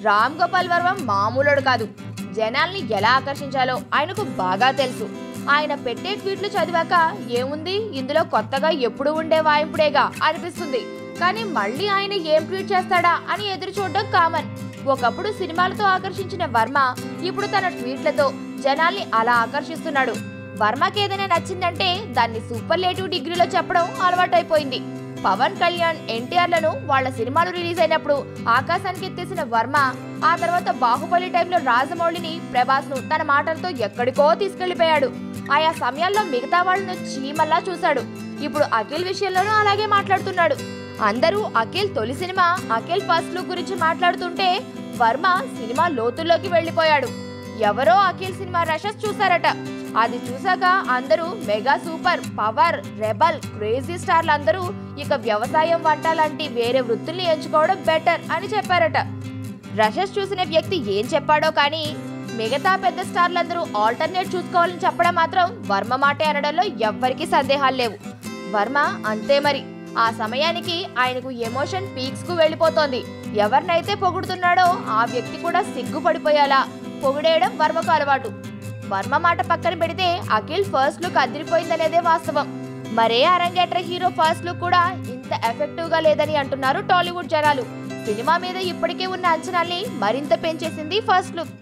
రామ్ గోపాల్ వర్మ మామూలుడు కాదు. జనాల్ని ఎలా ఆకర్షించాలో ఆయనకు బాగా తెలుసు. ఆయన పెట్టే ట్వీట్లు చదివాక ఏముంది ఇందులో కొత్తగా ఎప్పుడు ఉండే వాయింపుడేగా అనిపిస్తుంది. కానీ మళ్ళీ ఆయన ఏం ట్వీట్ చేస్తాడా అని ఎదురు చూడడం కామన్. ఒకప్పుడు సినిమాలతో ఆకర్షించిన వర్మ ఇప్పుడు తన ట్వీట్లతో జనాల్ని అలా ఆకర్షిస్తున్నాడు. వర్మకి ఏదైనా నచ్చిందంటే దాన్ని సూపర్లేటివ్ డిగ్రీలో చెప్పడం అలవాటైపోయింది. పవన్ కళ్యాణ్, ఎన్టీఆర్లను వాళ్ళ సినిమాలు రిలీజ్ అయినప్పుడు ఆకాశానికి ఎత్తేసిన వర్మ ఆ తర్వాత బాహుబలి టైంలో రాజమౌళిని, ప్రభాస్ను తన మాటలతో ఎక్కడికో తీసుకెళ్లిపోయాడు. ఆయా సమయాల్లో మిగతా వాళ్ళను చీమల్లా చూశాడు. ఇప్పుడు అఖిల్ విషయంలోనూ అలాగే మాట్లాడుతున్నాడు. అందరూ అఖిల్ తొలి సినిమా, అఖిల్ ఫస్ట్ లుక్ గురించి మాట్లాడుతుంటే వర్మ సినిమా లోతుల్లోకి వెళ్లిపోయాడు. ఎవరో అఖిల్ సినిమా రషెస్ చూశారట. అది చూసాక అందరూ mega super, power, rebel, crazy స్టార్లందరూ ఇక వ్యవసాయం, వంట లాంటి వేరే వృత్తుల్ని ఎంచుకోవడం బెటర్ అని చెప్పారట. రషెస్ చూసిన వ్యక్తి ఏం చెప్పాడో కానీ మిగతా పెద్ద స్టార్లందరూ ఆల్టర్నేట్ చూసుకోవాలని చెప్పడం మాత్రం వర్మ మాటే అనడంలో ఎవ్వరికీ సందేహాలు లేవు. వర్మ అంతే మరి. ఆ సమయానికి ఆయనకు ఎమోషన్ పీక్స్ కు వెళ్ళిపోతోంది. ఎవరినైతే పొగుడుతున్నాడో ఆ వ్యక్తి కూడా సిగ్గుపడిపోయేలా పొగిడేయడం వర్మకు అలవాటు. వర్మ మాట పక్కన పెడితే అఖిల్ ఫస్ట్ లుక్ అదిరిపోయిందనేదే వాస్తవం. మరే అరంగేట్ర హీరో ఫస్ట్ లుక్ కూడా ఇంత ఎఫెక్టివ్ గా లేదని అంటున్నారు టాలీవుడ్ జనాలు. సినిమా మీద ఇప్పటికే ఉన్న అంచనాల్ని మరింత పెంచేసింది ఫస్ట్ లుక్.